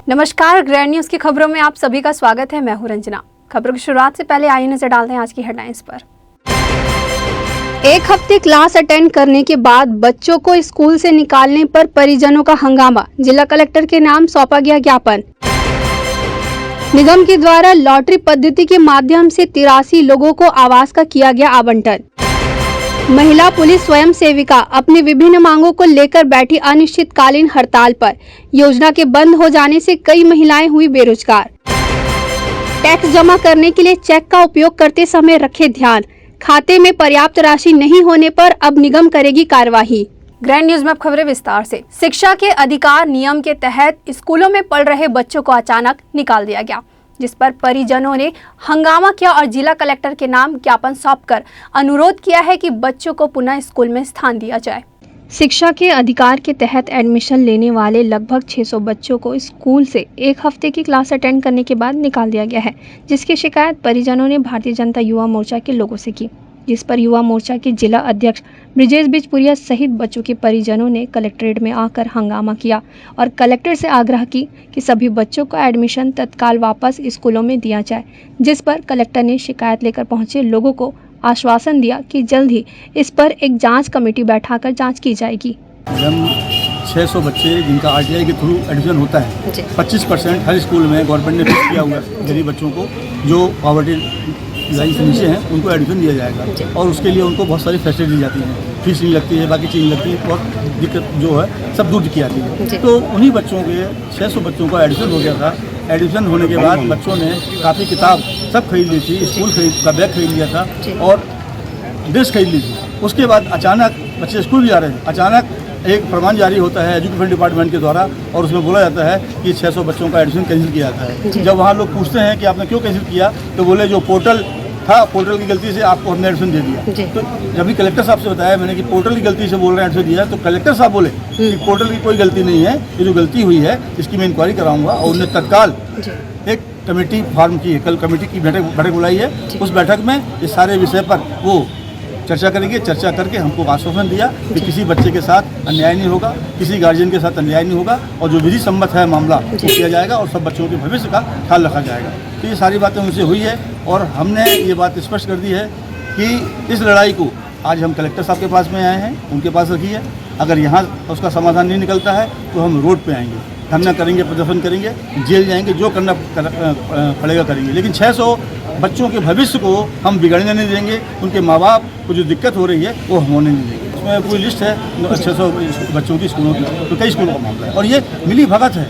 नमस्कार, grand news की खबरों में आप सभी का स्वागत है। मैं हूं रंजना। खबरों की शुरुआत से पहले आइए नजर डालते हैं आज की हेडलाइंस पर। एक हफ्ते क्लास अटेंड करने के बाद बच्चों को स्कूल से निकालने पर परिजनों का हंगामा। जिला कलेक्टर के नाम सौंपा गया ज्ञापन। निगम के द्वारा लॉटरी पद्धति के माध्यम से 83 लोगों को आवास का किया गया आवंटन। महिला पुलिस स्वयं सेविका अपनी विभिन्न मांगों को लेकर बैठी अनिश्चितकालीन हड़ताल पर। योजना के बंद हो जाने से कई महिलाएं हुई बेरोजगार। टैक्स जमा करने के लिए चेक का उपयोग करते समय रखें ध्यान, खाते में पर्याप्त राशि नहीं होने पर अब निगम करेगी कार्यवाही। ग्रैंड न्यूज में अब खबरें विस्तार से। शिक्षा के अधिकार नियम के तहत स्कूलों में पढ़ रहे बच्चों को अचानक निकाल दिया गया, जिस पर परिजनों ने हंगामा किया और जिला कलेक्टर के नाम ज्ञापन सौंपकर अनुरोध किया है कि बच्चों को पुनः स्कूल में स्थान दिया जाए। शिक्षा के अधिकार के तहत एडमिशन लेने वाले लगभग 600 बच्चों को स्कूल से एक हफ्ते की क्लास अटेंड करने के बाद निकाल दिया गया है, जिसकी शिकायत परिजनों ने भारतीय जनता युवा मोर्चा के लोगों से की, जिस पर युवा मोर्चा के जिला अध्यक्ष ब्रिजेश बिजपुरिया सहित बच्चों के परिजनों ने कलेक्ट्रेट में आकर हंगामा किया और कलेक्टर से आग्रह की कि सभी बच्चों को एडमिशन तत्काल वापस स्कूलों में दिया जाए, जिस पर कलेक्टर ने शिकायत लेकर पहुंचे लोगों को आश्वासन दिया कि जल्द ही इस पर एक जांच कमेटी बैठाकर जांच की जाएगी। 600 बच्चे जिनका आरटीआई के थ्रू एडमिशन होता है, 25% हर स्कूल में गवर्नमेंट ने फिक्स किया हुआ है। गरीब बच्चों को जो पॉवर्टी लाइन से नीचे हैं उनको एडमिशन दिया जाएगा और उसके लिए उनको बहुत सारी फैसिलिटी दी जाती हैं, फीस नहीं लगती है, बाकी चीज़ लगती है, बहुत दिक्कत जो है सब दूर की आती है। तो उन्हीं बच्चों के 600 बच्चों का एडमिशन हो गया था। एडमिशन होने के बाद बच्चों ने काफ़ी किताब सब खरीद ली थी, स्कूल का बैग खरीद लिया था और ड्रेस खरीद ली थी। उसके बाद अचानक बच्चे स्कूल भी जा रहे थे, अचानक एक फरमान जारी होता है एजुकेशन डिपार्टमेंट के द्वारा और उसमें बोला जाता है कि 600 बच्चों का एडमिशन कैंसिल किया जाता है। जब वहाँ लोग पूछते हैं कि आपने क्यों कैंसिल किया, तो बोले जो पोर्टल था, पोर्टल की गलती से आपको हमने एडमिशन दे दिया। तो जब भी कलेक्टर साहब से बताया मैंने कि पोर्टल की गलती से बोल रहे हैं एडमिशन दिया, तो कलेक्टर साहब बोले कि पोर्टल की कोई गलती नहीं है, ये जो गलती हुई है इसकी मैं इंक्वायरी कराऊंगा। और उन्होंने तत्काल एक कमेटी फॉर्म की है, कल कमेटी की बैठक बुलाई है। उस बैठक में इस सारे विषय पर वो चर्चा करेंगे। चर्चा करके हमको आश्वासन दिया कि किसी बच्चे के साथ अन्याय नहीं होगा, किसी गार्जियन के साथ अन्याय नहीं होगा और जो विधि सम्मत है मामला वो किया जाएगा और सब बच्चों के भविष्य का ख्याल रखा जाएगा। तो ये सारी बातें उनसे हुई है और हमने ये बात स्पष्ट कर दी है कि इस लड़ाई को आज हम कलेक्टर साहब के पास में आए हैं, उनके पास रखी है। अगर यहाँ उसका समाधान नहीं निकलता है तो हम रोड पे आएंगे, धरना करेंगे, प्रदर्शन करेंगे, जेल जाएंगे, जो करना पड़ेगा करेंगे। लेकिन 600 बच्चों के भविष्य को हम बिगड़ने नहीं देंगे। उनके माँ बाप को जो दिक्कत हो रही है वो हम होने नहीं देंगे। उसमें पूरी लिस्ट है 600 बच्चों की स्कूलों की, तो कई स्कूलों का मामला है और ये मिली भगत है।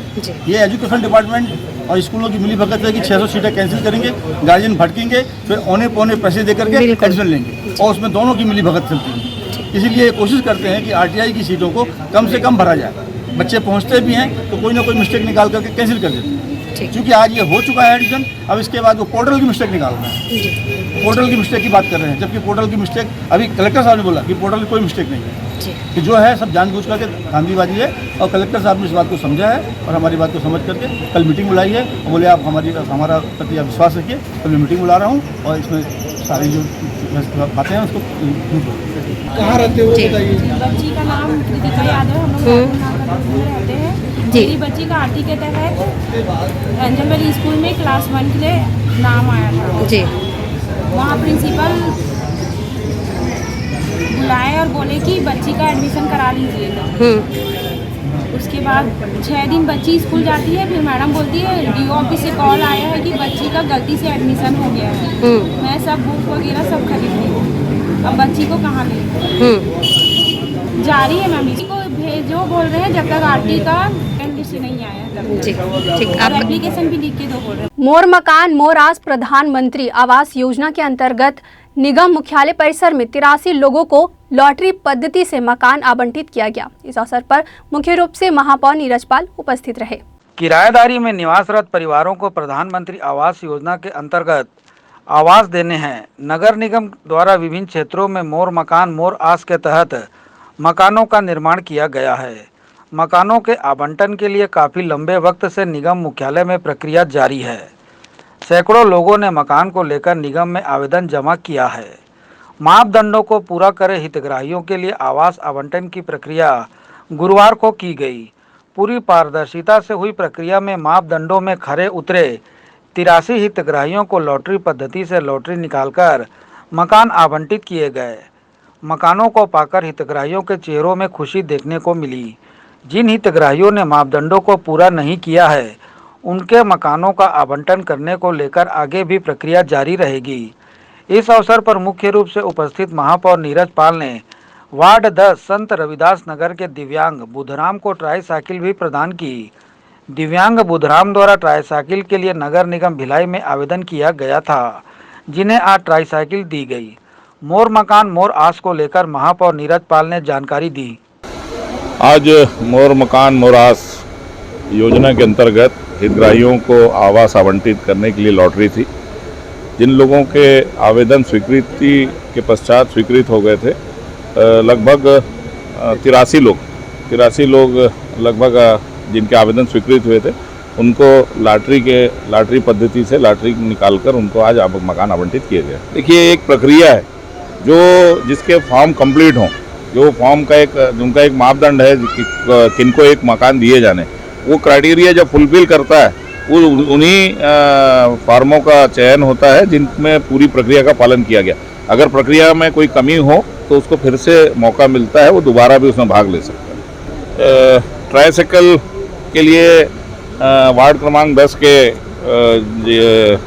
ये एजुकेशन डिपार्टमेंट और स्कूलों की मिली भगत है कि 600 सीटें कैंसिल करेंगे, गार्जियन भटकेंगे, फिर औने पौने पैसे दे करके एडमिशन लेंगे और उसमें दोनों की मिली भगत चलती है। इसीलिए कोशिश करते हैं कि आरटीआई की सीटों को कम से कम भरा जाए। बच्चे पहुंचते भी हैं तो कोई ना कोई मिस्टेक निकाल करके कैंसिल कर देते हैं। क्योंकि आज ये हो चुका है एडमिशन, अब इसके बाद वो पोर्टल की मिस्टेक निकालना है। पोर्टल की मिस्टेक की बात कर रहे हैं, जबकि पोर्टल की मिस्टेक अभी कलेक्टर साहब ने बोला कि पोर्टल की कोई मिस्टेक नहीं है, कि जो है सब जानबूझ करके धांधलीबाजी है। और कलेक्टर साहब ने इस बात को समझा है और हमारी बात को समझ करके कल मीटिंग बुलाई है और बोले आप हमारा प्रति विश्वास रखिए। कल मैं मीटिंग बुला रहा हूँ और इसमें सारी जो बातें हैं उसको कहाँ रहते हो बताइए। बच्ची का नाम कृतिका यादव, हम लोग रहते हैं। मेरी बच्ची का आरटी के तहत रंजनवेली स्कूल में क्लास 1 के लिए नाम आया था जी। वहाँ प्रिंसिपल बुलाए और बोले कि बच्ची का एडमिशन करा लीजिएगा। उसके बाद 6 दिन बच्ची स्कूल जाती है, फिर मैडम बोलती है डीओ ऑफिस से कॉल आया है कि बच्ची का गलती से एडमिशन हो गया है। मैं सब बुक वगैरह सब खरीद ली, अब बच्ची को कहाँ ले जारी है मैम। को भेजो बोल रहे हैं जब तक आरटी का से नहीं आया ठीक। आप एप्लीकेशन भी लिख के दो बोल रहे हैं। मोर मकान मोर आस प्रधानमंत्री आवास योजना के अंतर्गत निगम मुख्यालय परिसर में 83 लोगों को लॉटरी पद्धति से मकान आवंटित किया गया। इस अवसर पर मुख्य रूप से महापौर नीरज पाल उपस्थित रहे। किराएदारी में निवासरत परिवारों को प्रधानमंत्री आवास योजना के अंतर्गत आवास देने हैं। नगर निगम द्वारा विभिन्न क्षेत्रों में मोर मकान मोर आस के तहत मकानों का निर्माण किया गया है। मकानों के आवंटन के लिए काफ़ी लंबे वक्त से निगम मुख्यालय में प्रक्रिया जारी है। सैकड़ों लोगों ने मकान को लेकर निगम में आवेदन जमा किया है। मापदंडों को पूरा करे हितग्राहियों के लिए आवास आवंटन की प्रक्रिया गुरुवार को की गई। पूरी पारदर्शिता से हुई प्रक्रिया में मापदंडों में खरे उतरे 83 हितग्राहियों को लॉटरी पद्धति से लॉटरी निकालकर मकान आवंटित किए गए। मकानों को पाकर हितग्राहियों के चेहरों में खुशी देखने को मिली। जिन हितग्राहियों ने मापदंडों को पूरा नहीं किया है, उनके मकानों का आवंटन करने को लेकर आगे भी प्रक्रिया जारी रहेगी। इस अवसर पर मुख्य रूप से उपस्थित महापौर नीरज पाल ने वार्ड 10 संत रविदास नगर के दिव्यांग बुधराम को ट्राईसाइकिल भी प्रदान की। दिव्यांग बुधराम द्वारा ट्राईसाइकिल के लिए नगर निगम भिलाई में आवेदन किया गया था, जिन्हें आज ट्राईसाइकिल दी गई। मोर मकान मोर आस को लेकर महापौर नीरज पाल ने जानकारी दी। आज मोर मकान मोर आस योजना के अंतर्गत हितग्राहियों को आवास आवंटित करने के लिए लॉटरी थी। जिन लोगों के आवेदन स्वीकृति के पश्चात स्वीकृत हो गए थे, लगभग 83 लोग लगभग जिनके आवेदन स्वीकृत हुए थे, उनको लॉटरी पद्धति से लॉटरी निकालकर उनको आज मकान आवंटित किए गए। देखिए, एक प्रक्रिया है जिसके फॉर्म कंप्लीट हों, जो फॉर्म का उनका एक मापदंड है कि किनको एक मकान दिए जाने, वो क्राइटेरिया जब फुलफिल करता है उन्हीं फॉर्मों का चयन होता है जिनमें पूरी प्रक्रिया का पालन किया गया। अगर प्रक्रिया में कोई कमी हो तो उसको फिर से मौका मिलता है, वो दोबारा भी उसमें भाग ले सकता है। ट्राईसाइकिल के लिए वार्ड क्रमांक 10 के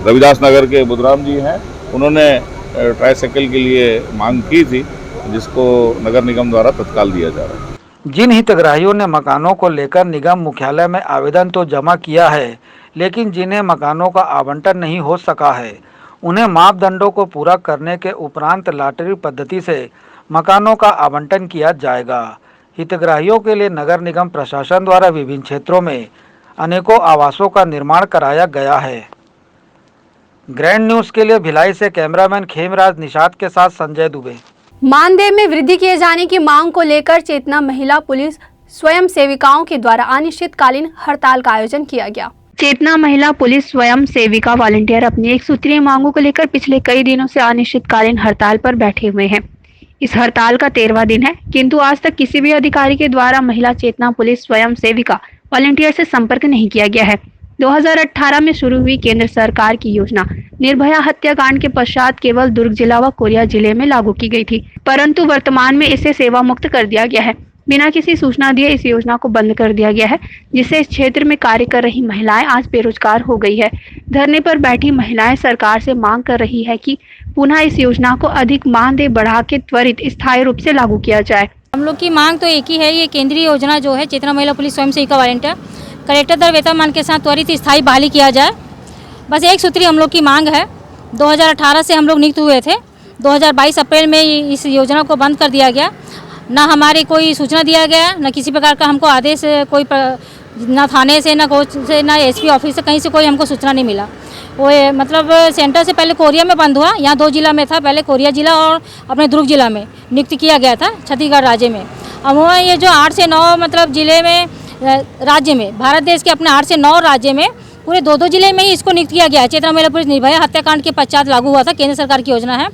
रविदास नगर के बुधराम जी हैं, उन्होंने ट्राईसाइकिल के लिए मांग की थी, जिसको नगर निगम द्वारा तत्काल दिया जा रहा है। जिन हितग्राहियों ने मकानों को लेकर निगम मुख्यालय में आवेदन तो जमा किया है, लेकिन जिन्हें मकानों का आवंटन नहीं हो सका है, उन्हें मापदंडों को पूरा करने के उपरांत लॉटरी पद्धति से मकानों का आवंटन किया जाएगा। हितग्राहियों के लिए नगर निगम प्रशासन द्वारा विभिन्न क्षेत्रों में अनेकों आवासों का निर्माण कराया गया है। ग्रैंड न्यूज़ के लिए भिलाई से कैमरामैन खेमराज निषाद के साथ संजय दुबे। मानदेय में वृद्धि किए जाने की मांग को लेकर चेतना महिला पुलिस स्वयं सेविकाओं के द्वारा अनिश्चितकालीन हड़ताल का आयोजन किया गया। चेतना महिला पुलिस स्वयं सेविका वॉलंटियर अपनी एक सूत्रीय मांगों को लेकर पिछले कई दिनों से अनिश्चितकालीन हड़ताल पर बैठे हुए हैं। इस हड़ताल का 13वां दिन है, किंतु आज तक किसी भी अधिकारी के द्वारा महिला चेतना पुलिस स्वयं सेविका वॉलंटियर से संपर्क नहीं किया गया है। 2018 में शुरू हुई केंद्र सरकार की योजना निर्भया हत्याकांड के पश्चात केवल दुर्ग जिला व कोरिया जिले में लागू की गई थी, परंतु वर्तमान में इसे सेवा मुक्त कर दिया गया है। बिना किसी सूचना दिए इस योजना को बंद कर दिया गया है, जिससे इस क्षेत्र में कार्य कर रही महिलाएं आज बेरोजगार हो गई है। धरने पर बैठी महिलाएं सरकार से मांग कर रही है कि पुनः इस योजना को अधिक मानदेय बढ़ा के त्वरित स्थायी रूप से लागू किया जाए। हम लोग की मांग तो एक ही है, ये केंद्रीय योजना जो है चेतना महिला पुलिस स्वयं सेविका वॉलंटियर कलेक्टर दर वेतनमान के साथ त्वरित स्थायी बहाली किया जाए। बस एक सूत्री हम लोग की मांग है। 2018 से हम लोग नियुक्त हुए थे, 2022 अप्रैल में इस योजना को बंद कर दिया गया। ना हमारी कोई सूचना दिया गया, ना किसी प्रकार का हमको आदेश कोई ना थाने से, ना कोच से, ना एसपी ऑफिस से, कहीं से कोई हमको सूचना नहीं मिला। वो मतलब सेंटर से पहले कोरिया में बंद हुआ, यहाँ 2 जिला में था, पहले कोरिया जिला और अपने दुर्ग जिला में नियुक्त किया गया था छत्तीसगढ़ राज्य में। अब वहाँ ये जो 8 से 9 मतलब जिले में राज्य में, भारत देश के अपने 8 से 9 राज्य में पूरे 2-2 जिले में ही इसको नियुक्त किया गया है। चेतना महिला पुलिस निर्भया हत्याकांड के पश्चात लागू हुआ था, केंद्र सरकार की योजना है।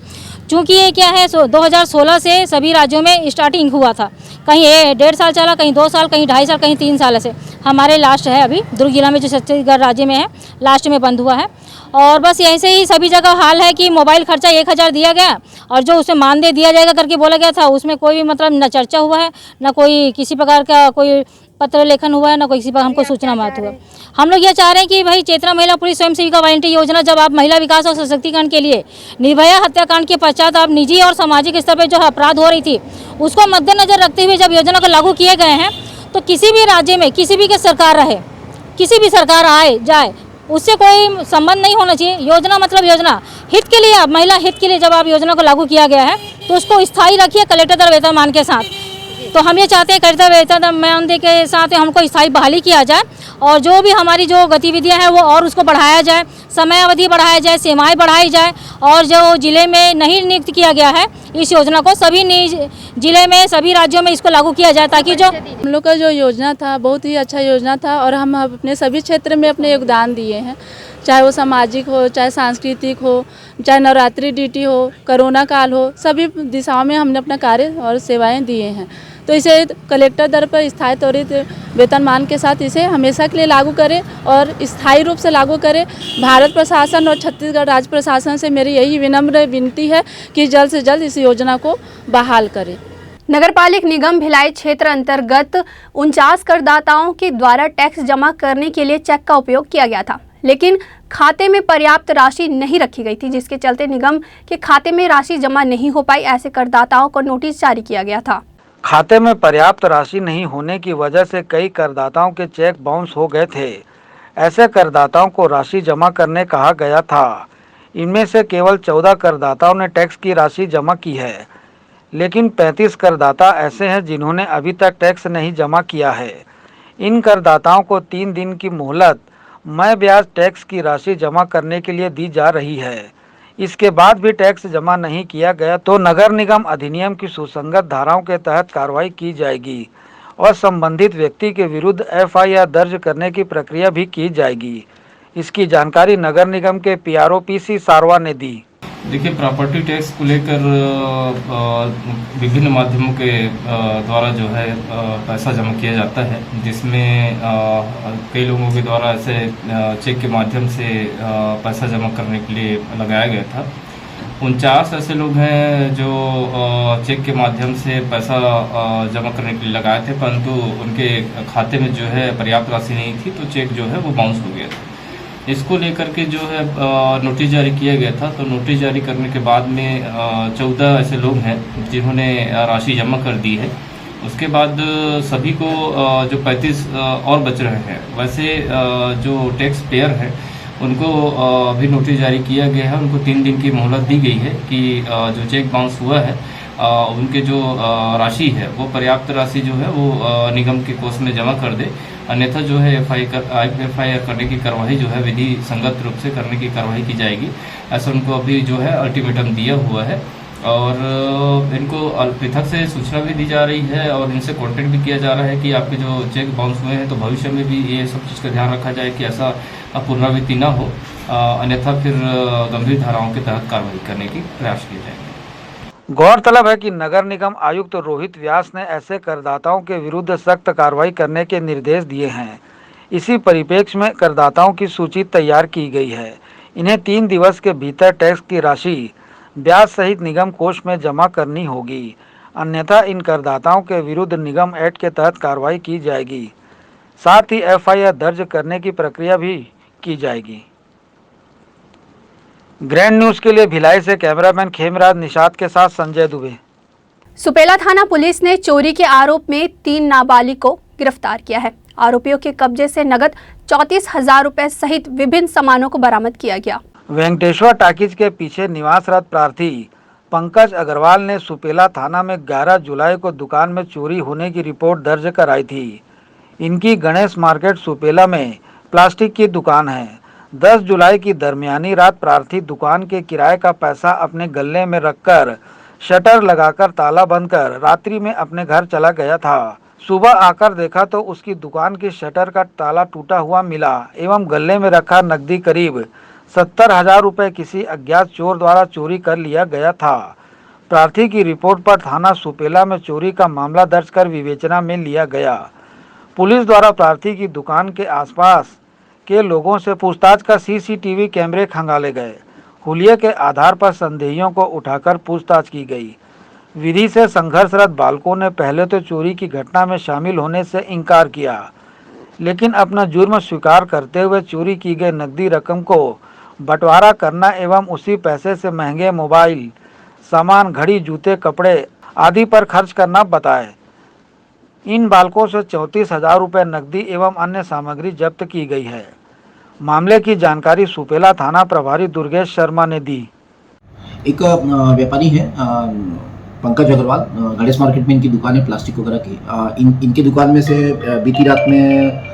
चूँकि ये क्या है 2016 से सभी राज्यों में स्टार्टिंग हुआ था, कहीं 1.5 साल चला, कहीं 2 साल, कहीं 2.5 साल, कहीं 3 साल से। हमारे लास्ट है अभी दुर्ग जिला में जो छत्तीसगढ़ राज्य में है, लास्ट में बंद हुआ है। और बस ऐसे ही सभी जगह हाल है कि मोबाइल खर्चा 1000 दिया गया और जो उसमें मानदेय दिया जाएगा करके बोला गया था, उसमें कोई भी मतलब न चर्चा हुआ है, न कोई किसी प्रकार का कोई पत्र लेखन हुआ है, ना कोई किसी पर हमको सूचना मात हुआ। हम लोग ये चाह रहे हैं कि भाई चेतना महिला पुलिस स्वयं सेविका वॉलंटियर योजना जब आप महिला विकास और सशक्तिकरण के लिए निर्भया हत्याकांड के पश्चात आप निजी और सामाजिक स्तर पर जो अपराध हो रही थी उसको मद्देनजर रखते हुए जब योजना को लागू किए गए हैं, तो किसी भी राज्य में किसी भी की सरकार रहे, किसी भी सरकार आए जाए, उससे कोई संबंध नहीं होना चाहिए। योजना मतलब योजना हित के लिए, महिला हित के लिए जब आप योजना को लागू किया गया है तो उसको स्थायी रखिए कलेक्टर दर वेतनमान के साथ। तो हम ये चाहते हैं कलेक्टर वेतनमान के साथ हमको स्थायी बहाली किया जाए और जो भी हमारी जो गतिविधियां हैं वो और उसको बढ़ाया जाए, समय अवधि बढ़ाया जाए, सीमाएं बढ़ाई जाए और जो जिले में नहीं नियुक्त किया गया है इस योजना को सभी जिले में, सभी राज्यों में इसको लागू किया जाए, ताकि जो हम लोग का जो योजना था बहुत ही अच्छा योजना था और हम अपने सभी क्षेत्र में अपने योगदान दिए हैं, चाहे वो सामाजिक हो, चाहे सांस्कृतिक हो, चाहे नवरात्रि ड्यूटी हो, कोरोना काल हो, सभी दिशाओं में हमने अपना कार्य और सेवाएं दिए हैं। तो इसे कलेक्टर दर पर स्थायी त्वरित वेतनमान के साथ इसे हमेशा के लिए लागू करें और स्थायी रूप से लागू करें। भारत प्रशासन और छत्तीसगढ़ राज्य प्रशासन से मेरी यही विनम्र विनती है कि जल्द से जल्द इस योजना को बहाल करें। नगरपालिक निगम भिलाई क्षेत्र अंतर्गत 49 करदाताओं के द्वारा टैक्स जमा करने के लिए चेक का उपयोग किया गया था, लेकिन खाते में पर्याप्त राशि नहीं रखी गई थी, जिसके चलते निगम के खाते में राशि जमा नहीं हो पाई। ऐसे करदाताओं को नोटिस जारी किया गया था। खाते में पर्याप्त राशि नहीं होने की वजह से कई करदाताओं के चेक बाउंस हो गए थे। ऐसे करदाताओं को राशि जमा करने कहा गया था। इनमें से केवल 14 करदाताओं ने टैक्स की राशि जमा की है, लेकिन 35 करदाता ऐसे हैं जिन्होंने अभी तक टैक्स नहीं जमा किया है। इन करदाताओं को 3 दिन की मोहलत मय ब्याज टैक्स की राशि जमा करने के लिए दी जा रही है। इसके बाद भी टैक्स जमा नहीं किया गया तो नगर निगम अधिनियम की सुसंगत धाराओं के तहत कार्रवाई की जाएगी और संबंधित व्यक्ति के विरुद्ध FIR दर्ज करने की प्रक्रिया भी की जाएगी। इसकी जानकारी नगर निगम के PRO PC सारवा ने दी। देखिए, प्रॉपर्टी टैक्स को लेकर विभिन्न माध्यमों के द्वारा जो है पैसा जमा किया जाता है, जिसमें कई लोगों के द्वारा ऐसे चेक के माध्यम से पैसा जमा करने के लिए लगाया गया था। 49 ऐसे लोग हैं जो चेक के माध्यम से पैसा जमा करने के लिए लगाए थे, परंतु उनके खाते में जो है पर्याप्त राशि नहीं थी, तो चेक जो है वो बाउंस हो गया था। इसको लेकर के जो है नोटिस जारी किया गया था। तो नोटिस जारी करने के बाद में 14 ऐसे लोग हैं जिन्होंने राशि जमा कर दी है। उसके बाद सभी को जो 35 और बच रहे हैं, वैसे जो टैक्स पेयर हैं उनको भी नोटिस जारी किया गया है। उनको 3 दिन की मोहलत दी गई है कि जो चेक बाउंस हुआ है उनके जो राशि है वो पर्याप्त राशि जो है वो निगम के कोष में जमा कर दे, अन्यथा जो है FIR करने की कार्रवाई जो है विधि संगत रूप से करने की कार्रवाई की जाएगी। ऐसा उनको अभी जो है अल्टीमेटम दिया हुआ है और इनको पृथक से सूचना भी दी जा रही है और इनसे कॉन्टेक्ट भी किया जा रहा है कि आपके जो चेक बाउंस हुए हैं तो भविष्य में भी ये सब चीज़ का ध्यान रखा जाए कि ऐसा पुनरावृत्ति ना हो, अन्यथा फिर गंभीर धाराओं के तहत कार्रवाई करने की प्रयास किए जाएंगे। गौरतलब है कि नगर निगम आयुक्त रोहित व्यास ने ऐसे करदाताओं के विरुद्ध सख्त कार्रवाई करने के निर्देश दिए हैं। इसी परिप्रेक्ष्य में करदाताओं की सूची तैयार की गई है। इन्हें 3 दिवस के भीतर टैक्स की राशि ब्याज सहित निगम कोष में जमा करनी होगी, अन्यथा इन करदाताओं के विरुद्ध निगम एक्ट के तहत कार्रवाई की जाएगी। साथ ही FIR दर्ज करने की प्रक्रिया भी की जाएगी। ग्रैंड न्यूज के लिए भिलाई से कैमरामैन खेमराज निषाद के साथ संजय दुबे। सुपेला थाना पुलिस ने चोरी के आरोप में 3 नाबालिग को गिरफ्तार किया है। आरोपियों के कब्जे से नगद 34,000 रुपए सहित विभिन्न सामानों को बरामद किया गया। वेंकटेश्वर टाकीज के पीछे निवासरत प्रार्थी पंकज अग्रवाल ने सुपेला थाना में 11 जुलाई को दुकान में चोरी होने की रिपोर्ट दर्ज कराई थी। इनकी गणेश मार्केट सुपेला में प्लास्टिक की दुकान है। 10 जुलाई की दरमियानी रात प्रार्थी दुकान के किराए का पैसा अपने गले में रखकर शटर लगाकर ताला बंद कर रात्रि में अपने घर चला गया था। सुबह आकर देखा तो उसकी दुकान की शटर का ताला टूटा हुआ मिला एवं गले में रखा नकदी करीब 70,000 रुपये किसी अज्ञात चोर द्वारा चोरी कर लिया गया था। प्रार्थी की रिपोर्ट पर थाना सुपेला में चोरी का मामला दर्ज कर विवेचना में लिया गया। पुलिस द्वारा प्रार्थी की दुकान के आसपास के लोगों से पूछताछ का CCTV कैमरे खंगाले गए। हुलिये के आधार पर संदेहियों को उठाकर पूछताछ की गई। विधि से संघर्षरत बालकों ने पहले तो चोरी की घटना में शामिल होने से इनकार किया, लेकिन अपना जुर्म स्वीकार करते हुए चोरी की गई नकदी रकम को बंटवारा करना एवं उसी पैसे से महंगे मोबाइल, सामान, घड़ी, जूते, कपड़े आदि पर खर्च करना बताए। इन बालकों से 34,000 रुपये नकदी एवं अन्य सामग्री जब्त की गई है। मामले की जानकारी सुपेला थाना प्रभारी दुर्गेश शर्मा ने दी। एक व्यापारी है पंकज अग्रवाल, गणेश मार्केट में इनकी दुकान है प्लास्टिक वगैरह की। इनकी दुकान में से बीती रात में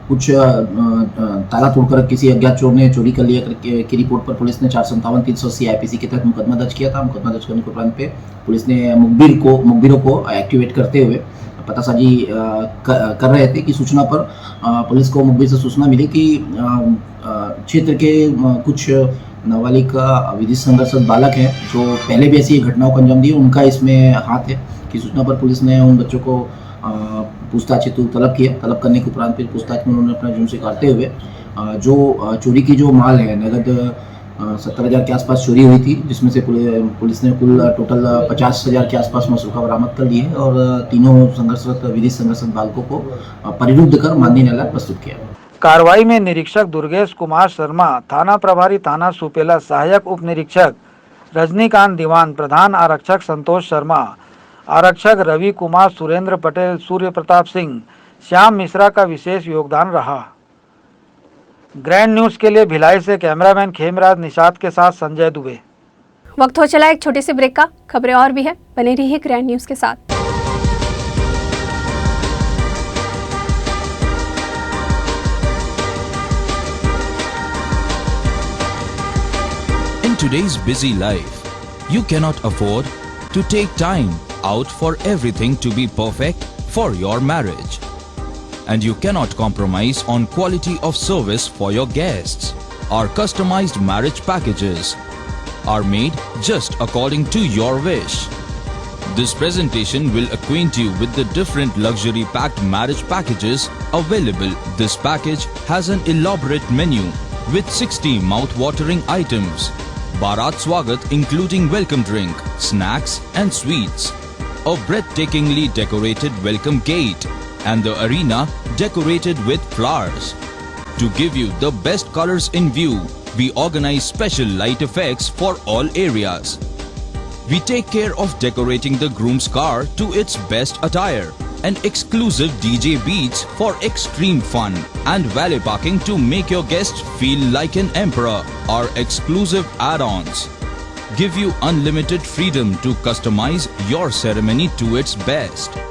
कुछ ताला तोड़कर किसी अज्ञात चोर ने चोरी कर लिया की रिपोर्ट पर पुलिस ने 457-380 IPC के तहत मुकदमा दर्ज किया था। मुकदमा दर्ज करने के उपरांत पे पुलिस ने मुखबिरों को एक्टिवेट करते हुए पतासाजी कर रहे थे कि सूचना पर पुलिस को मुखबिर से सूचना मिली कि क्षेत्र के कुछ नाबालिग विधि संघर्षरत बालक हैं जो पहले भी ऐसी घटनाओं को अंजाम दिए, उनका इसमें हाथ है। की सूचना पर पुलिस ने उन बच्चों को पूछताछ हेतु तलब किया। तलब करने के उपरांत फिर पूछताछ में उन्होंने अपना जुर्म स्वीकारते हुए जो चोरी की जो माल है नगद 70,000 के आसपास चोरी हुई थी, जिसमें से पुलिस ने कुल टोटल 50,000 के आसपास मसूका बरामद कर लिए और तीनों विधि संघर्षरत बालकों को परिरुद्ध कर माननीय न्यायालय प्रस्तुत किया। कार्रवाई में निरीक्षक दुर्गेश कुमार शर्मा, थाना प्रभारी थाना सुपेला, सहायक उप निरीक्षक रजनीकांत दीवान, प्रधान आरक्षक संतोष शर्मा, आरक्षक रवि कुमार, सुरेंद्र पटेल, सूर्य प्रताप सिंह, श्याम मिश्रा का विशेष योगदान रहा। ग्रैंड न्यूज के लिए भिलाई से कैमरामैन खेमराज निषाद के साथ संजय दुबे। वक्त हो चला एक छोटे से ब्रेक का। खबरें और भी है, बने रहिए ग्रैंड न्यूज के साथ। In today's busy life, you cannot afford to take time out for everything to be perfect for your marriage. And you cannot compromise on quality of service for your guests. Our customized marriage packages are made just according to your wish. This presentation will acquaint you with the different luxury packed marriage packages available. This package has an elaborate menu with 60 mouth-watering items. Bharat Swagat including welcome drink, snacks and sweets. A breathtakingly decorated welcome gate and the arena decorated with flowers. To give you the best colors in view, we organize special light effects for all areas. We take care of decorating the groom's car to its best attire and exclusive DJ beats for extreme fun and valet parking to make your guests feel like an emperor. Our exclusive add-ons give you unlimited freedom to customize your ceremony to its best.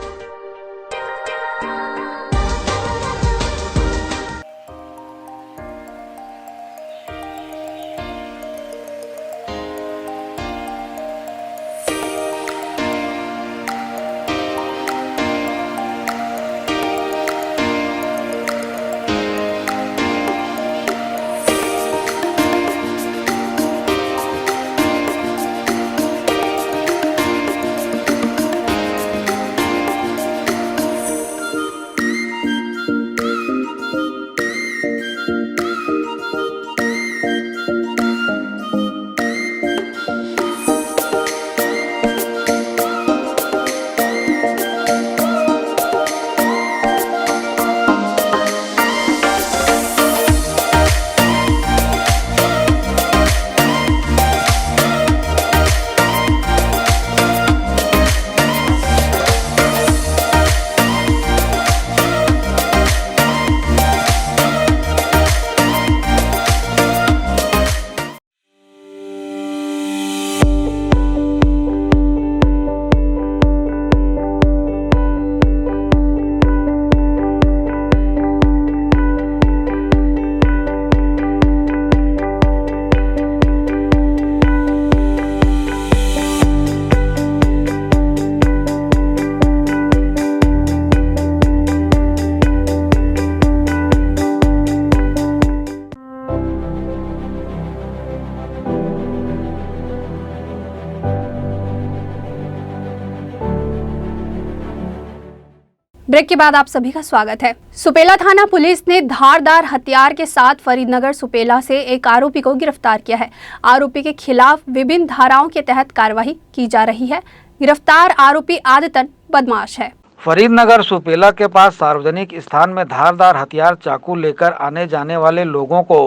Break के बाद आप सभी का स्वागत है। सुपेला थाना police ने धारदार हथियार के साथ फरीदनगर सुपेला से एक आरोपी को गिरफ्तार किया है। आरोपी के खिलाफ विभिन्न धाराओं के तहत कार्रवाई की जा रही है। गिरफ्तार आरोपी आदतन बदमाश है। फरीदनगर सुपेला के पास सार्वजनिक स्थान में धारदार हथियार चाकू लेकर आने जाने वाले लोगों को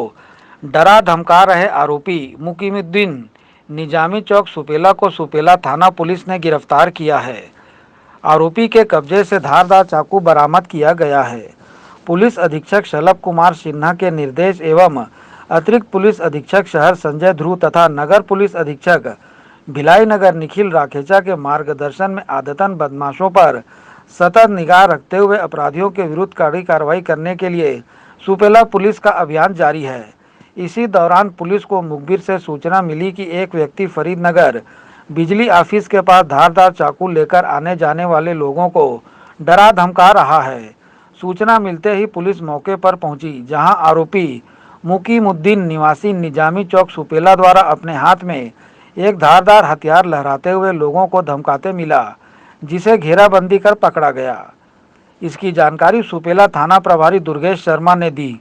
डरा धमका रहे आरोपी मुकीमुद्दीन निजामी चौक सुपेला को सुपेला थाना पुलिस ने गिरफ्तार किया है। आरोपी के कब्जे से धारदार चाकू बरामद किया गया है। पुलिस अधीक्षक शलभ कुमार सिन्हा के निर्देश एवं अतिरिक्त पुलिस अधीक्षक शहर संजय ध्रुव तथा नगर पुलिस अधीक्षक भिलाई नगर निखिल राखेचा के मार्गदर्शन में आदतन बदमाशों पर सतत निगाह रखते हुए अपराधियों के विरुद्ध कड़ी कार्रवाई करने के लिए सुपेला पुलिस का अभियान जारी है। इसी दौरान पुलिस को मुखबिर से सूचना मिली कि एक व्यक्ति फरीदनगर बिजली ऑफिस के पास धारदार चाकू लेकर आने जाने वाले लोगों को डरा धमका रहा है। सूचना मिलते ही पुलिस मौके पर पहुंची, जहां आरोपी मुकीमुद्दीन निवासी निजामी चौक सुपेला द्वारा अपने हाथ में एक धारदार हथियार लहराते हुए लोगों को धमकाते मिला। जिसे घेराबंदी कर पकड़ा गया। इसकी जानकारी सुपेला थाना प्रभारी दुर्गेश शर्मा ने दी।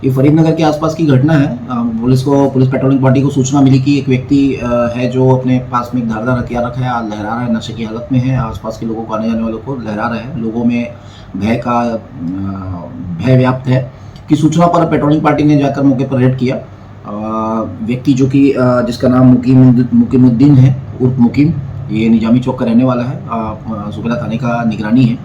ये फरीदनगर के आसपास की घटना है। पुलिस पेट्रोलिंग पार्टी को सूचना मिली कि एक व्यक्ति है जो अपने पास में एक धारदार हथियार रखा है, लहरा रहा है, नशे की हालत में है, आसपास के लोगों को, आने जाने वालों को लहरा रहा है। लोगों में भय व्याप्त है कि सूचना पर पेट्रोलिंग पार्टी ने जाकर मौके पर रेड किया। व्यक्ति जो कि जिसका नाम मुकीमुद्दीन है उर्फ मुकीम, ये निजामी चौक का रहने वाला है, सुपेला थाने का निगरानी है।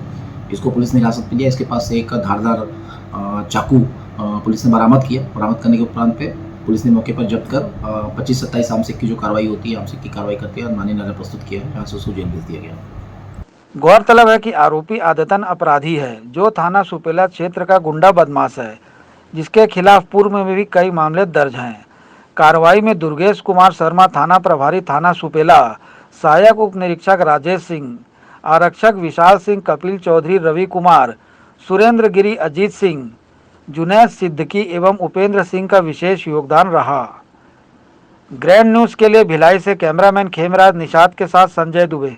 इसको पुलिस ने हिरासत में लिया। इसके पास से एक धारदार चाकू पुलिस ने बरामद किया। बरामद करने के उपरांत पे पुलिस ने मौके पर जब्त कर 25-27 आमसिक की जो कार्रवाई होती है, आमसिक की कार्रवाई करते हैं और माननीय न्यायालय प्रस्तुत किया है, जहाँ से उसको जेल भेज दिया गया। गौरतलब है कि आरोपी आदतन अपराधी है जो थाना सुपेला क्षेत्र का गुंडा बदमाश है, जिसके खिलाफ पूर्व में भी कई मामले दर्ज हैं। कार्रवाई में दुर्गेश कुमार शर्मा थाना प्रभारी थाना सुपेला, सहायक उप निरीक्षक राजेश सिंह, आरक्षक विशाल सिंह, कपिल चौधरी, रवि कुमार, सुरेंद्र गिरी, अजीत सिंह, जुनैद सिद्दीकी एवं उपेंद्र सिंह का विशेष योगदान रहा। ग्रैंड न्यूज के लिए भिलाई से कैमरामैन खेमराज निषाद के साथ संजय दुबे।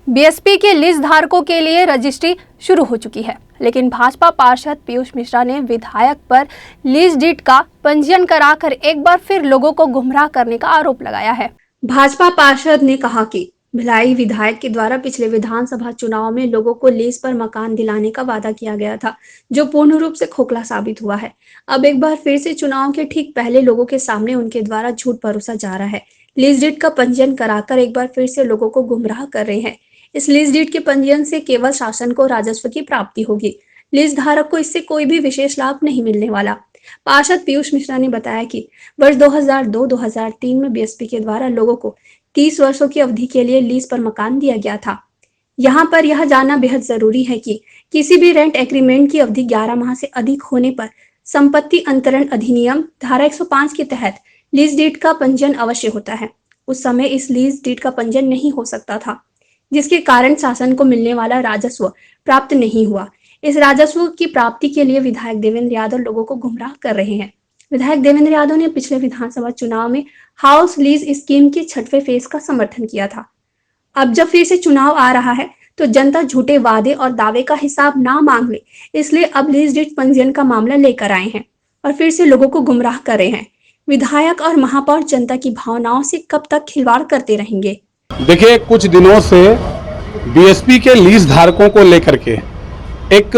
बीएसपी के लीज धारकों के लिए रजिस्ट्री शुरू हो चुकी है, लेकिन भाजपा पार्षद पीयूष मिश्रा ने विधायक पर लीज डीड का पंजीयन कराकर एक बार फिर लोगों को गुमराह करने का आरोप लगाया है। भाजपा पार्षद ने कहा कि भिलाई विधायक के द्वारा पिछले विधानसभा चुनाव में लोगों को लीज पर मकान दिलाने का वादा किया गया था, जो पूर्ण रूप से खोखला साबित हुआ है। अब एक बार फिर से चुनाव के ठीक पहले लोगों के सामने उनके द्वारा झूठ परोसा जा रहा है। लीज डीड का पंजीयन कराकर एक बार फिर से लोगों को गुमराह कर रहे हैं। इस लीज डीड के पंजीयन से केवल शासन को राजस्व की प्राप्ति होगी। लीज धारक को इससे कोई भी विशेष लाभ नहीं मिलने वाला। पार्षद पीयूष मिश्रा ने बताया कि वर्ष 2002-2003 में बीएसपी के द्वारा लोगों को 30 वर्षों की अवधि के लिए लीज पर मकान दिया गया था। यहाँ पर यह जानना बेहद जरूरी है कि किसी भी रेंट एग्रीमेंट की अवधि 11 माह से अधिक होने पर संपत्ति अंतरण अधिनियम धारा 105 के तहत लीज डीड का पंजीयन अवश्य होता है। उस समय इस लीज डीड का पंजीयन नहीं हो सकता था, जिसके कारण शासन को मिलने वाला राजस्व प्राप्त नहीं हुआ। इस राजस्व की प्राप्ति के लिए विधायक देवेंद्र यादव लोगों को गुमराह कर रहे हैं। विधायक देवेंद्र यादव ने पिछले विधानसभा चुनाव में हाउस लीज स्कीम के 6वें फेज का समर्थन किया था। अब जब फिर से चुनाव आ रहा है तो जनता झूठे वादे और दावे का हिसाब ना मांग ले, इसलिए अब लीज डीड पंजीयन का मामला लेकर आए हैं और फिर से लोगों को गुमराह कर रहे हैं। विधायक और महापौर जनता की भावनाओं से कब तक खिलवाड़ करते रहेंगे? देखिए, कुछ दिनों से बीएसपी के लीज धारकों को लेकर के एक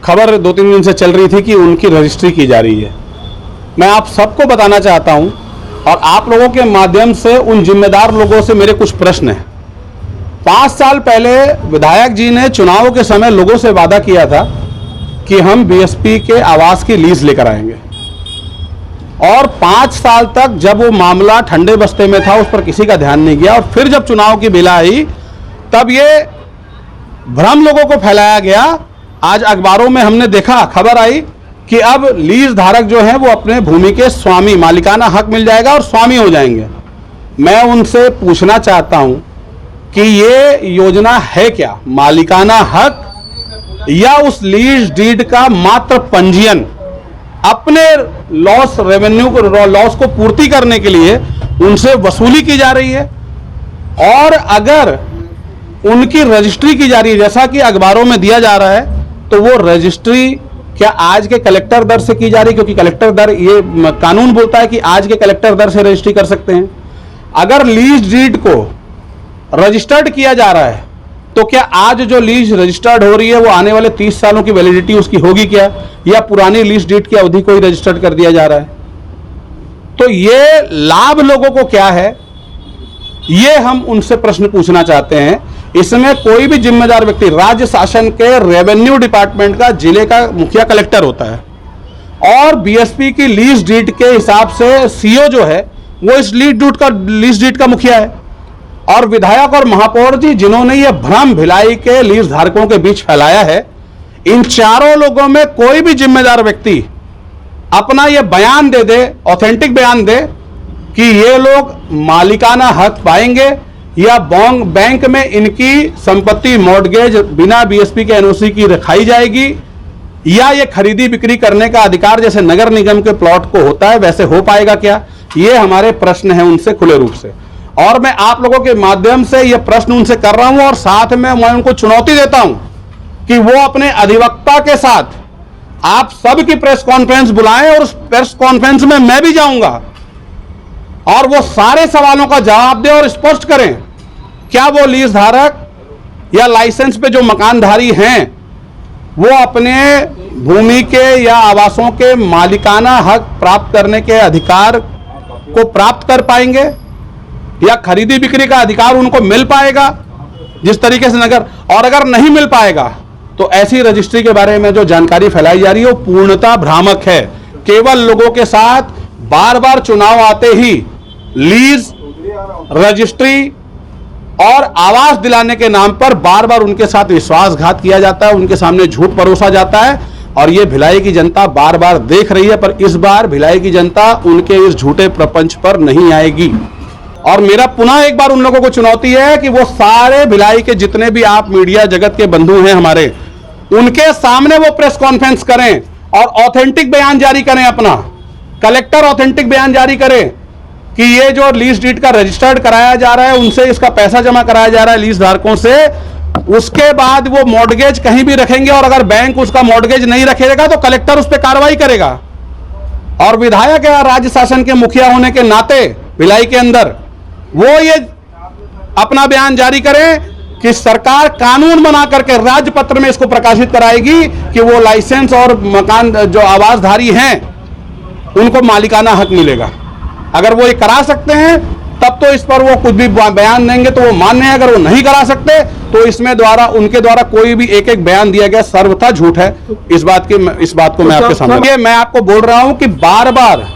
खबर 2-3 दिन से चल रही थी कि उनकी रजिस्ट्री की जा रही है। मैं आप सबको बताना चाहता हूं और आप लोगों के माध्यम से उन जिम्मेदार लोगों से मेरे कुछ प्रश्न हैं। 5 साल पहले विधायक जी ने चुनाव के समय लोगों से वादा किया था कि हम बीएसपी के आवास की लीज लेकर आएंगे, और 5 साल तक जब वो मामला ठंडे बस्ते में था उस पर किसी का ध्यान नहीं गया, और फिर जब चुनाव की बेला आई तब ये भ्रम लोगों को फैलाया गया। आज अखबारों में हमने देखा, खबर आई कि अब लीज धारक जो हैं वो अपने भूमि के स्वामी, मालिकाना हक मिल जाएगा और स्वामी हो जाएंगे। मैं उनसे पूछना चाहता हूं कि ये योजना है क्या, मालिकाना हक या उस लीज डीड का मात्र पंजीयन अपने लॉस रेवेन्यू को, लॉस को पूर्ति करने के लिए उनसे वसूली की जा रही है? और अगर उनकी रजिस्ट्री की जा रही है जैसा कि अखबारों में दिया जा रहा है, तो वो रजिस्ट्री क्या आज के कलेक्टर दर से की जा रही? क्योंकि कलेक्टर दर, ये कानून बोलता है कि आज के कलेक्टर दर से रजिस्ट्री कर सकते हैं। अगर लीज डीड को रजिस्टर्ड किया जा रहा है तो क्या आज जो लीज रजिस्टर्ड हो रही है वो आने वाले 30 सालों की वैलिडिटी उसकी होगी क्या, या पुरानी लीज डीड की अवधि को ही रजिस्टर्ड कर दिया जा रहा है? तो ये लाभ लोगों को क्या है, ये हम उनसे प्रश्न पूछना चाहते हैं। इसमें कोई भी जिम्मेदार व्यक्ति, राज्य शासन के रेवेन्यू डिपार्टमेंट का जिले का मुखिया कलेक्टर होता है, और बीएसपी की लीज डीड के हिसाब से सीओ जो है वो इस लीज डीड का मुखिया है। और विधायक और महापौर जी जिन्होंने ये भ्रम भिलाई के लीज धारकों के बीच फैलाया है, इन चारों लोगों में कोई भी जिम्मेदार व्यक्ति अपना ये बयान दे दे, ऑथेंटिक बयान दे कि ये लोग मालिकाना हक पाएंगे या बैंक में इनकी संपत्ति मॉर्गेज बिना बीएसपी के एनओसी की रखाई जाएगी, या ये खरीदी बिक्री करने का अधिकार जैसे नगर निगम के प्लॉट को होता है वैसे हो पाएगा क्या? ये हमारे प्रश्न हैं उनसे खुले रूप से। और मैं आप लोगों के माध्यम से यह प्रश्न उनसे कर रहा हूं और साथ में मैं उनको चुनौती देता हूं कि वो अपने अधिवक्ता के साथ आप सब की प्रेस कॉन्फ्रेंस बुलाएं और उस प्रेस कॉन्फ्रेंस में मैं भी जाऊंगा और वो सारे सवालों का जवाब दें और स्पष्ट करें क्या वो लीज धारक या लाइसेंस पे जो मकानधारी हैं वो अपने भूमि के या आवासों के मालिकाना हक प्राप्त करने के अधिकार को प्राप्त कर पाएंगे या खरीदी बिक्री का अधिकार उनको मिल पाएगा जिस तरीके से नगर, और अगर नहीं मिल पाएगा तो ऐसी रजिस्ट्री के बारे में जो जानकारी फैलाई जा रही है वो पूर्णतः भ्रामक है। केवल लोगों के साथ बार बार चुनाव आते ही लीज, रजिस्ट्री और आवास दिलाने के नाम पर बार बार उनके साथ विश्वासघात किया जाता है, उनके सामने झूठ परोसा जाता है और ये भिलाई की जनता बार बार देख रही है। पर इस बार भिलाई की जनता उनके इस झूठे प्रपंच पर नहीं आएगी। और मेरा पुनः एक बार उन लोगों को चुनौती है कि वो सारे भिलाई के जितने भी आप मीडिया जगत के बंधु हैं हमारे, उनके सामने वो प्रेस कॉन्फ्रेंस करें और ऑथेंटिक बयान जारी करें। अपना कलेक्टर ऑथेंटिक बयान जारी करें कि ये जो लीज डीड का रजिस्टर्ड कराया जा रहा है, उनसे इसका पैसा जमा कराया जा रहा है लीज धारकों से, उसके बाद वो मॉर्गेज कहीं भी रखेंगे और अगर बैंक उसका मॉर्गेज नहीं रखेगा तो कलेक्टर उस पर कार्रवाई करेगा। और विधायक या राज्य शासन के मुखिया होने के नाते भिलाई के अंदर वो ये अपना बयान जारी करें कि सरकार कानून बना करके राजपत्र में इसको प्रकाशित कराएगी कि वो लाइसेंस और मकान जो आवासधारी हैं उनको मालिकाना हक मिलेगा। अगर वो ये करा सकते हैं तब तो इस पर वो कुछ भी बयान देंगे तो वो मान्य है। अगर वो नहीं करा सकते तो इसमें द्वारा उनके द्वारा कोई भी एक एक बयान दिया गया सर्वथा झूठ है। इस बात को मैं आपके सामने मैं आपको बोल रहा हूं कि बार बार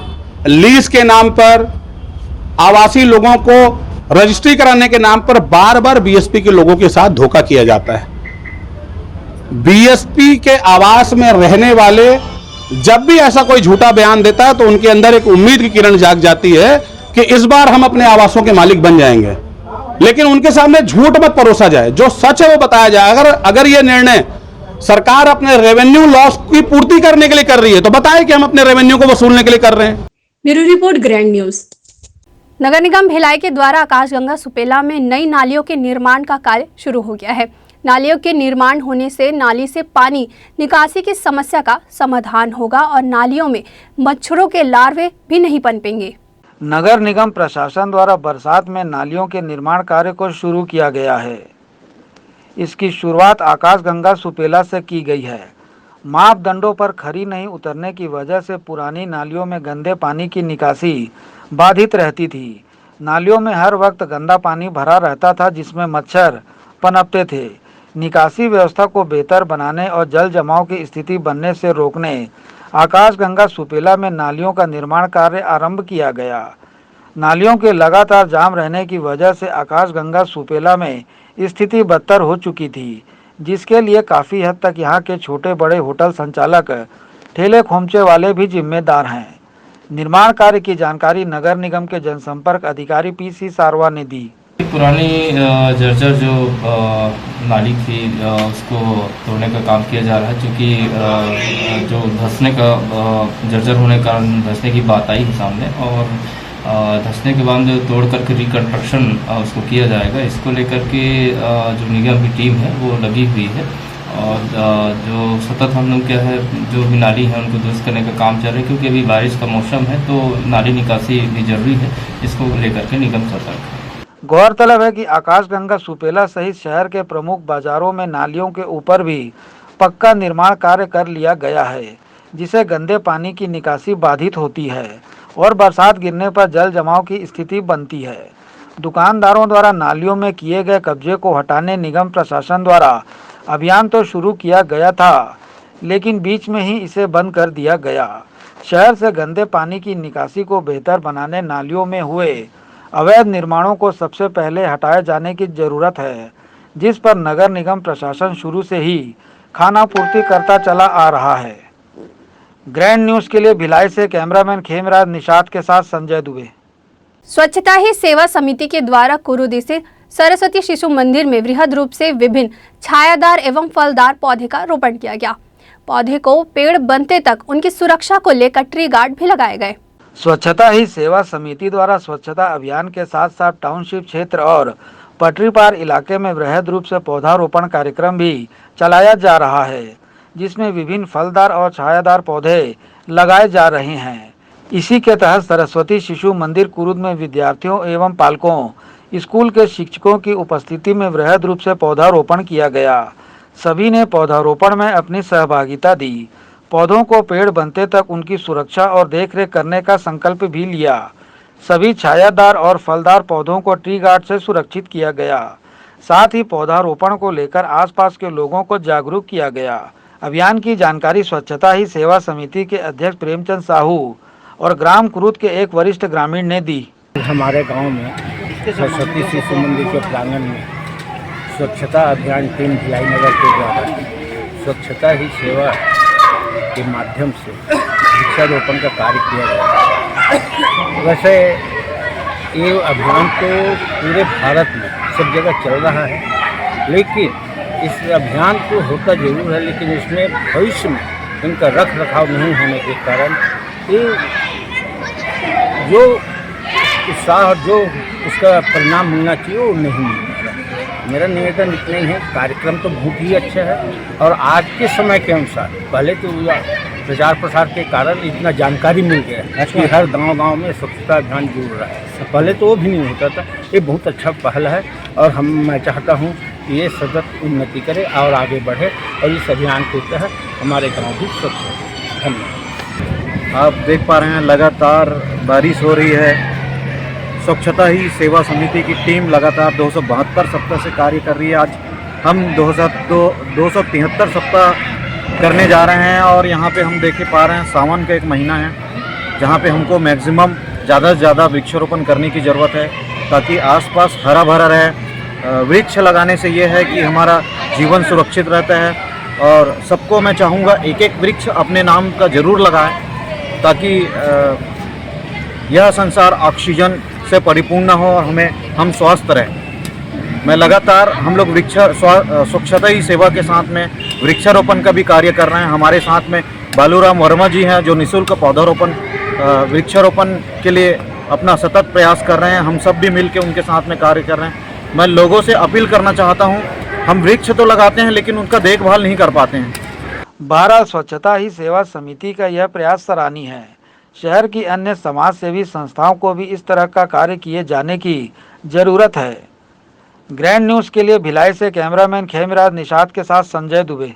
लीज के नाम पर, आवासी लोगों को रजिस्ट्री कराने के नाम पर बार बार बीएसपी के लोगों के साथ धोखा किया जाता है। बीएसपी के आवास में रहने वाले जब भी ऐसा कोई झूठा बयान देता है तो उनके अंदर एक उम्मीद की किरण जाग जाती है कि इस बार हम अपने आवासों के मालिक बन जाएंगे। लेकिन उनके सामने झूठ मत परोसा जाए, जो सच है वो बताया जाए। अगर ये निर्णय सरकार अपने रेवेन्यू लॉस की पूर्ति करने के लिए कर रही है तो बताए कि हम अपने रेवेन्यू को वसूलने के लिए कर रहे हैं। Bureau report, grand news. नगर निगम भिलाई के द्वारा आकाशगंगा सुपेला में नई नालियों के निर्माण का कार्य शुरू हो गया है। नालियों के निर्माण होने से नाली से पानी निकासी की समस्या का समाधान होगा और नालियों में मच्छरों के लार्वे भी नहीं पनपेंगे। नगर निगम प्रशासन द्वारा बरसात में नालियों के निर्माण कार्य को शुरू किया गया है। इसकी शुरुआत आकाशगंगा सुपेला से की गई है। मापदंडों पर खरी नहीं उतरने की वजह से पुरानी नालियों में गंदे पानी की निकासी बाधित रहती थी। नालियों में हर वक्त गंदा पानी भरा रहता था जिसमें मच्छर पनपते थे। निकासी व्यवस्था को बेहतर बनाने और जल जमाव की स्थिति बनने से रोकने आकाशगंगा सुपेला में नालियों का निर्माण कार्य आरंभ किया गया। नालियों के लगातार जाम रहने की वजह से आकाशगंगा सुपेला में स्थिति बदतर हो चुकी थी, जिसके लिए काफ़ी हद तक यहाँ के छोटे बड़े होटल संचालक, ठेले खोमचे वाले भी जिम्मेदार हैं। निर्माण कार्य की जानकारी नगर निगम के जनसंपर्क अधिकारी पीसी सारवा ने दी। पुरानी जर्जर जो नाली थी उसको तोड़ने का काम किया जा रहा है, क्योंकि जो धंसने का जर्जर होने के कारण धंसने की बात आई सामने और धंसने के बाद तोड़ करके रिकन्स्ट्रक्शन उसको किया जाएगा। इसको लेकर के जो निगम की टीम है वो लगी हुई है और जो सतत हम लोग क्या है जो भी नाली है उनको दुरुस्त करने का काम चल रहा है, क्योंकि अभी बारिश का मौसम है तो नाली निकासी भी जरूरी है। इसको लेकर के निगम सतर्क है। गौरतलब है कि आकाशगंगा सुपेला सहित शहर के प्रमुख बाजारों में नालियों के ऊपर भी पक्का निर्माण कार्य कर लिया गया है, जिसे गंदे पानी की निकासी बाधित होती है और बरसात गिरने पर जल जमाव की स्थिति बनती है। दुकानदारों द्वारा नालियों में किए गए कब्जे को हटाने निगम प्रशासन द्वारा अभियान तो शुरू किया गया था, लेकिन बीच में ही इसे बंद कर दिया गया। शहर से गंदे पानी की निकासी को बेहतर बनाने नालियों में हुए अवैध निर्माणों को सबसे पहले हटाए जाने की जरूरत है, जिस पर नगर निगम प्रशासन शुरू से ही खानापूर्ति करता चला आ रहा है। ग्रैंड न्यूज़ के लिए भिलाई से कैमरामैन खेमराज निषाद के साथ संजय दुबे। स्वच्छता ही सेवा समिति के द्वारा कुरुद स्थित सरस्वती शिशु मंदिर में वृहद रूप से विभिन्न छायादार एवं फलदार पौधे का रोपण किया गया। पौधे को पेड़ बनते तक उनकी सुरक्षा को लेकर ट्री गार्ड भी लगाए गए। स्वच्छता ही सेवा समिति द्वारा स्वच्छता अभियान के साथ साथ टाउनशिप क्षेत्र और पटरी पार इलाके में वृहद रूप से पौधारोपण कार्यक्रम भी चलाया जा रहा है, जिसमें विभिन्न फलदार और छायादार पौधे लगाए जा रहे हैं। इसी के तहत सरस्वती शिशु मंदिर कुरुद में विद्यार्थियों एवं पालकों, स्कूल के शिक्षकों की उपस्थिति में वृहद रूप से पौधारोपण किया गया। सभी ने पौधारोपण में अपनी सहभागिता दी। पौधों को पेड़ बनते तक उनकी सुरक्षा और देखरेख करने का संकल्प भी लिया। सभी छायादार और फलदार पौधों को ट्री गार्ड से सुरक्षित किया गया। साथ ही पौधारोपण को लेकर आसपास के लोगों को जागरूक किया गया। अभियान की जानकारी स्वच्छता ही सेवा समिति के अध्यक्ष प्रेमचंद साहू और ग्राम कुरुद के एक वरिष्ठ ग्रामीण ने दी। हमारे गांव में सरस्वती शिशु मंदिर के प्रांगण में स्वच्छता अभियान टीम भिलाई नगर के द्वारा स्वच्छता ही सेवा के माध्यम से वृक्षारोपण का कार्य किया गया। वैसे ये अभियान तो पूरे भारत में सब जगह चल रहा है, लेकिन इस अभियान को होता जरूर है, लेकिन इसमें भविष्य में इनका रख रखाव नहीं होने के कारण ये जो उत्साह और जो उसका परिणाम मिलना चाहिए वो नहीं मिल रहा। मेरा निवेदन इतना ही है, कार्यक्रम तो बहुत ही अच्छा है और आज के समय के अनुसार पहले तो प्रचार प्रसार के कारण इतना जानकारी मिल गया है कि हर गांव में स्वच्छता अभियान जुड़ रहा है। पहले तो वो भी नहीं होता था। ये बहुत अच्छा पहल है और मैं चाहता हूँ कि ये सतत उन्नति करे और आगे बढ़े और इस अभियान के तहत हमारे गाँव भी स्वच्छ हो। धन्यवाद। आप देख पा रहे हैं लगातार बारिश हो रही है। स्वच्छता ही सेवा समिति की टीम लगातार 272 सप्ताह से कार्य कर रही है। आज हम 273 सप्ताह करने जा रहे हैं और यहाँ पे हम देख पा रहे हैं सावन का एक महीना है जहाँ पे हमको मैक्सिमम ज़्यादा से ज़्यादा वृक्षारोपण करने की ज़रूरत है ताकि आसपास हरा भरा रहे। वृक्ष लगाने से ये है कि हमारा जीवन सुरक्षित रहता है और सबको मैं चाहूँगा एक एक वृक्ष अपने नाम का ज़रूर लगाएं ताकि यह संसार ऑक्सीजन से परिपूर्ण हो और हम स्वस्थ रहें। मैं लगातार हम लोग स्वच्छता ही सेवा के साथ में वृक्षारोपण का भी कार्य कर रहे हैं। हमारे साथ में बालूराम वर्मा जी हैं जो निःशुल्क पौधारोपण वृक्षारोपण के लिए अपना सतत प्रयास कर रहे हैं। हम सब भी मिलकर उनके साथ में कार्य कर रहे हैं। मैं लोगों से अपील करना चाहता हूं, हम वृक्ष तो लगाते हैं लेकिन उनका देखभाल नहीं कर पाते हैं। बहरहाल स्वच्छता ही सेवा समिति का यह प्रयास सराहनीय है। शहर की अन्य समाज सेवी संस्थाओं को भी इस तरह का कार्य किए जाने की जरूरत है। ग्रैंड न्यूज़ के लिए भिलाई से कैमरामैन खेमराज निषाद के साथ संजय दुबे।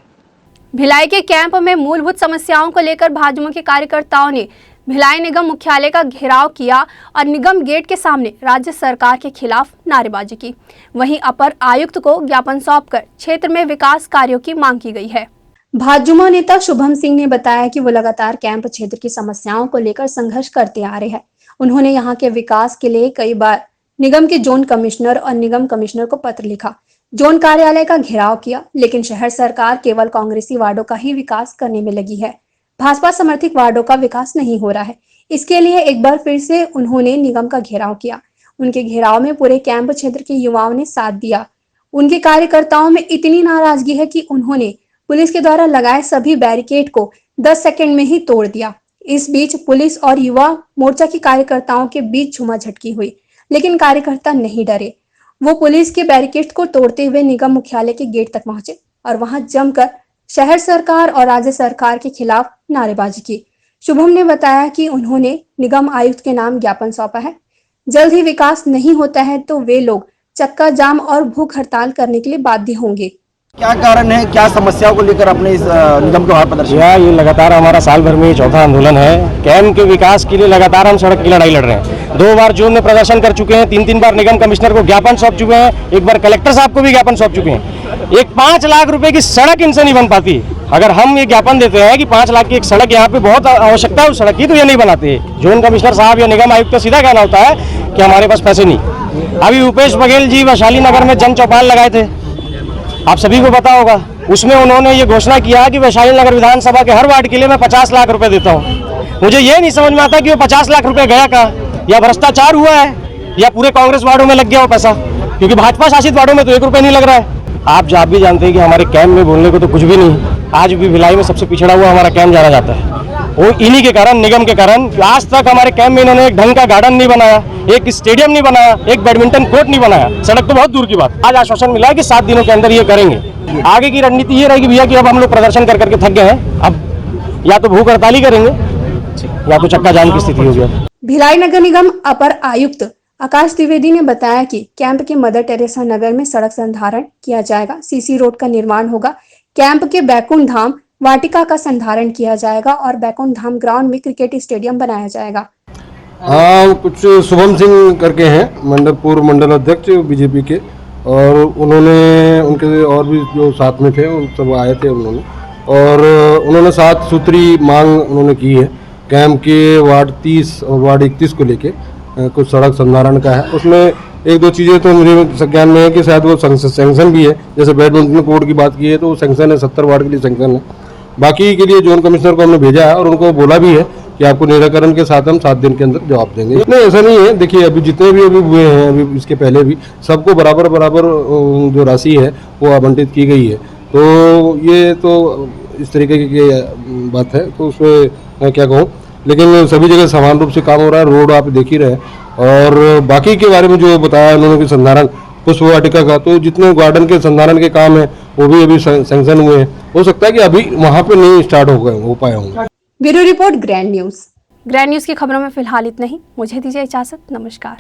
भिलाई के कैंप में मूलभूत समस्याओं को लेकर भाजपा के कार्यकर्ताओं ने भिलाई निगम मुख्यालय का घेराव किया और निगम गेट के सामने राज्य सरकार के खिलाफ नारेबाजी की। वहीं अपर आयुक्त को ज्ञापन सौंपकर क्षेत्र में विकास कार्यों की मांग की गई है। भाजपा नेता शुभम सिंह ने बताया कि वो लगातार कैंप क्षेत्र की समस्याओं को लेकर संघर्ष करते आ रहे हैं। उन्होंने यहाँ के विकास के लिए कई बार निगम के जोन कमिश्नर और निगम कमिश्नर को पत्र लिखा, जोन कार्यालय का घेराव किया, लेकिन शहर सरकार केवल कांग्रेसी वार्डों का ही विकास करने में लगी है। भाजपा समर्थित वार्डों का विकास नहीं हो रहा है। इसके लिए एक बार फिर से उन्होंने निगम का घेराव किया। उनके घेराव में पूरे कैंप क्षेत्र के युवाओं ने साथ दिया। उनके कार्यकर्ताओं में इतनी नाराजगी है कि उन्होंने पुलिस के द्वारा लगाए सभी बैरिकेड को 10 सेकंड में ही तोड़ दिया। इस बीच पुलिस और युवा मोर्चा के कार्यकर्ताओं के बीच झूमाझटकी हुई, लेकिन कार्यकर्ता नहीं डरे। वो पुलिस के बैरिकेड को तोड़ते हुए निगम मुख्यालय के गेट तक पहुंचे और वहां जमकर शहर सरकार और राज्य सरकार के खिलाफ नारेबाजी की। शुभम ने बताया कि उन्होंने निगम आयुक्त के नाम ज्ञापन सौंपा है। जल्द ही विकास नहीं होता है तो वे लोग चक्का जाम और भूख हड़ताल करने के लिए बाध्य होंगे। क्या कारण है, क्या समस्याओं को लेकर अपने इस निगम के बाहर प्रदर्शन? ये लगातार हमारा साल भर में चौथा आंदोलन है। कैंप के विकास के लिए लगातार हम सड़क की लड़ाई लड़ रहे हैं। 2 बार जून में प्रदर्शन कर चुके हैं, 3 बार निगम कमिश्नर को ज्ञापन सौंप चुके हैं, 1 बार कलेक्टर साहब को भी ज्ञापन सौंप चुके हैं। एक 5 लाख रुपए की सड़क इनसे नहीं बन पाती। अगर हम ये ज्ञापन देते हैं कि 5 लाख की एक सड़क यहाँ पे बहुत आवश्यकता है उस सड़क की, तो ये नहीं बनाते। जोन कमिश्नर साहब या निगम आयुक्त का सीधा कहना होता है कि हमारे पास पैसे नहीं। अभी भूपेश बघेल जी वैशाली नगर में जन चौपाल लगाए थे, आप सभी को पता होगा। उसमें उन्होंने ये घोषणा किया कि वैशाली नगर विधानसभा के हर वार्ड के लिए मैं 50 लाख रुपए देता हूँ। मुझे ये नहीं समझ में आता कि वो 50 लाख रुपए गया कहाँ, या भ्रष्टाचार हुआ है या पूरे कांग्रेस वार्डों में लग गया वो पैसा, क्योंकि भाजपा शासित वार्डों में तो 1 रुपए नहीं लग रहा है। आप भी जानते हैं कि हमारे कैंप में बोलने को तो कुछ भी नहीं। आज भी भिलाई में सबसे पिछड़ा हुआ हमारा कैंप जाना जाता है। वो इन्हीं के कारण, निगम के कारण। आज तक हमारे कैंप में इन्होंने एक ढंग का गार्डन नहीं बनाया, एक स्टेडियम नहीं बनाया, एक बैडमिंटन कोर्ट नहीं बनाया, सड़क तो बहुत दूर की बात। आज आश्वासन मिला है कि 7 दिनों के अंदर ये करेंगे। आगे की रणनीति ये रहेगी भैया कि अब हम लोग प्रदर्शन कर करके थक गए हैं, अब या तो भूख हड़ताल ही करेंगे या तो चक्का जाम की स्थिति होगी। भिलाई नगर निगम अपर आयुक्त आकाश द्विवेदी ने बताया कि कैंप के मदर टेरेसा नगर में सड़क संधारण किया जाएगा, सीसी रोड का निर्माण होगा, कैंप के बैकुंठ धाम वाटिका का संधारण किया जाएगा और बैकुंठ धाम ग्राउंड में क्रिकेट स्टेडियम बनाया जाएगा। हाँ, कुछ शुभम सिंह करके हैं पूर्व मंडल अध्यक्ष बीजेपी के, और उन्होंने उनके और भी जो साथ में थे उन सब आए थे उन्होंने, और उन्होंने 7 सूत्री मांग उन्होंने की है कैंप के वार्ड 30 और वार्ड 31 को लेके कुछ सड़क संधारण का है। उसमें 1-2 चीज़ें तो मुझे संज्ञान में है कि शायद वो सैंक्शन भी है। जैसे बैडमिंटन कोर्ट की बात की है तो वो सैंक्शन है, 70 वार्ड के लिए सैंक्शन है। बाकी के लिए जोन कमिश्नर को हमने भेजा है और उनको बोला भी है कि आपको निराकरण के साथ हम 7 दिन के अंदर जवाब देंगे। नहीं, ऐसा नहीं है। देखिए, अभी जितने भी अभी हुए हैं, अभी इसके पहले भी सबको बराबर जो राशि है वो आवंटित की गई है। तो ये तो इस तरीके की बात है, तो उसमें मैं क्या कहूँ, लेकिन सभी जगह समान रूप से काम हो रहा है। रोड आप देख ही रहे हैं। और बाकी के बारे में जो बताया उन्होंने कि संधारण पुष्प वाटिका का, तो जितने गार्डन के संधारण के काम है वो भी अभी सैंक्शन हुए हैं। हो सकता है कि अभी वहाँ पे नहीं स्टार्ट हो पाए होंगे। ब्यूरो रिपोर्ट ग्रैंड न्यूज की खबरों में फिलहाल इतना ही। मुझे दीजिए इजाजत। नमस्कार।